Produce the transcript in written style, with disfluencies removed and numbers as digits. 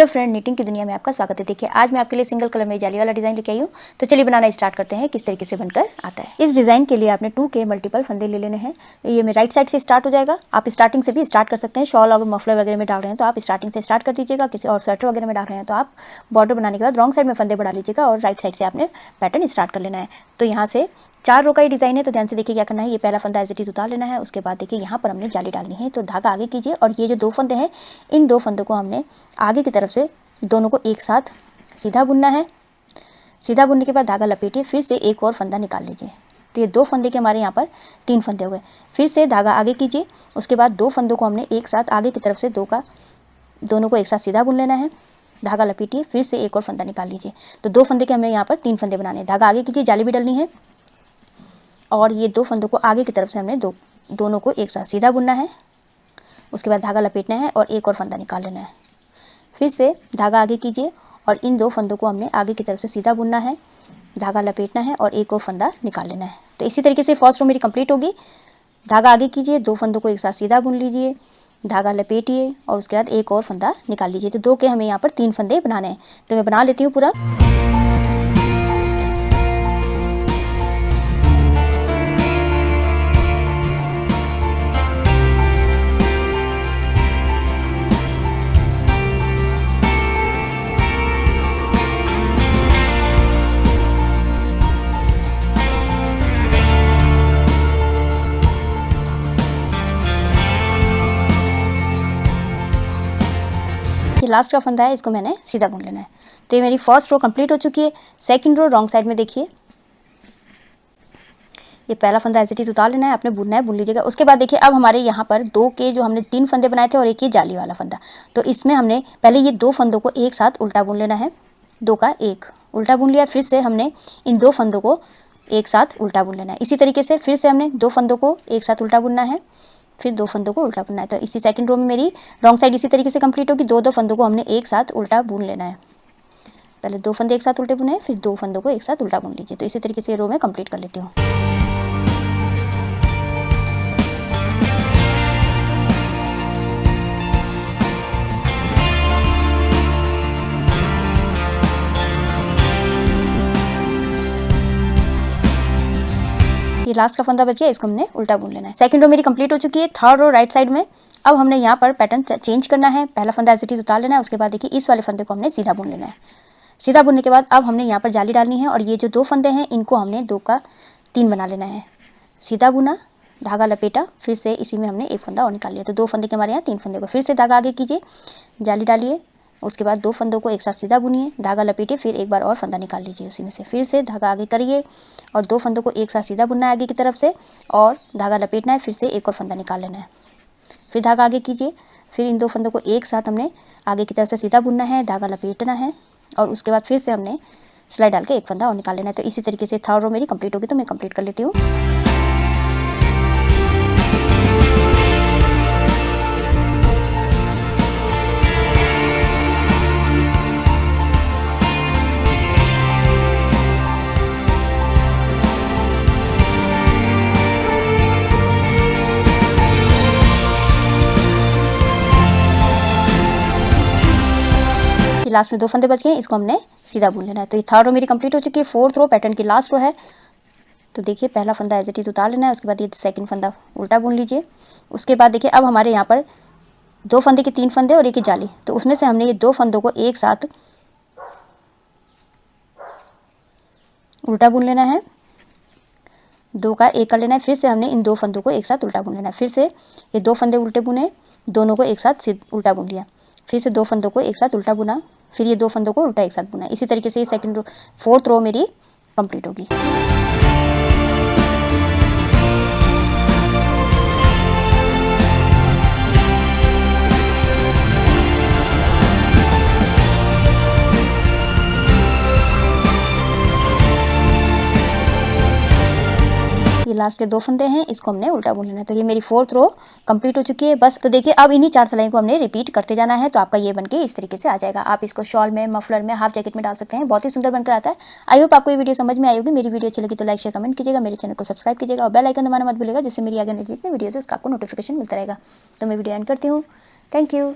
Friend, knitting की दुनिया में आपका स्वागत है। देखिए आज मैं आपके लिए सिंगल कलर में जाली वाला डिजाइन लेके आई हूँ। तो चलिए बनाना स्टार्ट करते हैं किस तरीके से बनकर आता है। इस डिजाइन के लिए आपने 2 के मल्टीपल फंदे ले लेने हैं। ये मैं राइट साइड से स्टार्ट हो जाएगा। आप स्टार्टिंग से भी स्टार्ट कर सकते हैं। शॉल और मफलर वगैरह में डाल रहे हैं तो आप स्टार्टिंग से स्टार्ट कर दीजिएगा। किसी और स्वेटर वगैरह में डाल रहे हैं तो आप बॉर्डर बनाने के बाद रॉन्ग साइड में फंदे बढ़ा लीजिएगा और राइट साइड से आपने पैटर्न स्टार्ट कर लेना है। तो यहाँ से 4 रो का ही डिजाइन है, तो ध्यान से देखिए क्या करना है। ये पहला फंदा एज इट इज उतार लेना है। उसके बाद देखिए यहाँ पर हमने जाली डालनी है, तो धागा आगे कीजिए और ये जो 2 फंदे हैं, इन 2 फंदों को हमने आगे की तरफ से दोनों को एक साथ सीधा बुनना है। सीधा बुनने के बाद धागा लपेटिए, फिर से एक और फंदा निकाल लीजिए। तो ये 2 फंदे के हमारे यहाँ पर 3 फंदे हो गए। फिर से धागा आगे कीजिए। उसके बाद 2 फंदों को हमने एक साथ आगे की तरफ से दोनों को एक साथ सीधा बुन लेना है। धागा लपेटिए, फिर से एक और फंदा निकाल लीजिए। तो 2 फंदे के हमें यहाँ पर 3 फंदे बनाने हैं। धागा आगे कीजिए, जाली भी डलनी है और ये 2 फंदों को आगे की तरफ से हमने दोनों को एक साथ सीधा बुनना है। उसके बाद धागा लपेटना है और एक और फंदा निकाल लेना है। फिर से धागा आगे कीजिए और इन 2 फंदों को हमने आगे की तरफ से सीधा बुनना है। धागा लपेटना है और एक और फंदा निकाल लेना है। तो इसी तरीके से फर्स्ट रो मेरी कंप्लीट होगी। धागा आगे कीजिए, 2 फंदों को एक साथ सीधा बुन लीजिए, धागा लपेटिए और उसके बाद एक और फंदा निकाल लीजिए। तो 2 के हमें यहाँ पर 3 फंदे बनाने हैं। तो मैं बना लेती हूँ पूरा। ये लास्ट का फंदा है, इसको मैंने सीधा बुन लेना है। तो ये मेरी फर्स्ट रो कंप्लीट हो चुकी है। सेकंड रो रॉन्ग साइड में देखिए, ये पहला फंदा एज इट इज उतार लेना है, आपने बुनना है, बुन लीजिएगा। उसके बाद देखिए अब हमारे यहाँ पर 2 के जो हमने 3 फंदे बनाए थे और एक ये जाली वाला फंदा, तो इसमें हमने पहले ये 2 फंदों को एक साथ उल्टा बुन लेना है। 2 का 1 उल्टा बुन लिया। फिर से हमने इन 2 फंदों को एक साथ उल्टा बुन लेना है। इसी तरीके से फिर से हमने 2 फंदों को एक साथ उल्टा बुनना है, फिर 2 फंदों को उल्टा बुनना है। तो इसी सेकंड रो में मेरी रॉन्ग साइड इसी तरीके से कंप्लीट होगी। 2 फंदों को हमने एक साथ उल्टा बुन लेना है। पहले 2 फंदे एक साथ उल्टे बुने, फिर 2 फंदों को एक साथ उल्टा बुन लीजिए। तो इसी तरीके से रो में कंप्लीट कर लेती हूँ। ये लास्ट का फंदा बच गया, इसको हमने उल्टा बुन लेना है। सेकंड रो मेरी कंप्लीट हो चुकी है। थर्ड रो राइट साइड में अब हमने यहाँ पर पैटर्न चेंज करना है। पहला फंदा एज इट इज उतार लेना है। उसके बाद देखिए इस वाले फंदे को हमने सीधा बुन लेना है। सीधा बुनने के बाद अब हमने यहाँ पर जाली डालनी है और ये जो 2 फंदे हैं इनको हमने 2 का 3 बना लेना है। सीधा बुना, धागा लपेटा, फिर से इसी में हमने एक फंदा और निकाल लिया। तो 2 फंदे के हमारे यहाँ 3 फंदे को। फिर से धागा आगे कीजिए, जाली डालिए, उसके बाद 2 फंदों को एक साथ सीधा बुनिए, धागा लपेटिए, फिर एक बार और फंदा निकाल लीजिए उसी में से। फिर से धागा आगे करिए और 2 फंदों को एक साथ सीधा बुनना है आगे की तरफ से और धागा लपेटना है। फिर से एक और फंदा निकाल लेना है। फिर धागा आगे कीजिए, फिर इन 2 फंदों को एक साथ हमने आगे की तरफ से सीधा बुनना है, धागा लपेटना है और उसके बाद फिर से हमने सिलाई डाल के एक फंदा और निकाल लेना है। तो इसी तरीके से थर्ड रो मेरी कंप्लीट होगी। तो मैं कंप्लीट कर लेती हूँ। लास्ट में 2 फंदे बच गए, इसको हमने सीधा बुन लेना है। तो ये थर्ड रो मेरी कंप्लीट हो चुकी है। फोर्थ रो पैटर्न की लास्ट रो है। तो देखिए पहला फंदा एज इट इज उतार लेना है। उसके बाद ये सेकंड फंदा उल्टा बुन लीजिए। उसके बाद देखिए अब हमारे यहाँ पर 2 फंदे के 3 फंदे और एक ही जाली, तो उसमें से हमने ये 2 फंदों को एक साथ उल्टा बुन लेना है। 2 का 1 कर लेना है। फिर से हमने इन 2 फंदों को एक साथ उल्टा बुन लेना है। फिर से ये 2 फंदे उल्टे बुने, दोनों को एक साथ उल्टा बुन लिया। फिर से 2 फंदों को एक साथ उल्टा बुना, फिर ये 2 फंदों को उल्टा एक साथ बुना। इसी तरीके से ये फोर्थ रो मेरी कंप्लीट होगी। ये लास्ट के 2 फंदे हैं, इसको हमने उल्टा बुन लेना है। तो ये मेरी फोर्थ रो कंप्लीट हो चुकी है बस। तो देखिए अब इन्हीं 4 सिलाई को हमने रिपीट करते जाना है। तो आपका ये बनके इस तरीके से आ जाएगा। आप इसको शॉल में, मफलर में, हाफ जैकेट में डाल सकते हैं। बहुत ही सुंदर बनकर आता है। आई होप आपको ये वीडियो समझ में आई होगी। मेरी वीडियो अच्छी लगी तो लाइक शेयर कमेंट कीजिएगा। मेरे चैनल को सब्सक्राइब कीजिएगा और बेल आइकन दबाना मत भूलिएगा, जिससे मेरी आगे जितने वीडियो है उसका आपको नोटिफिकेशन मिलता रहेगा। तो मैं वीडियो एंड करती हूँ। Thank you.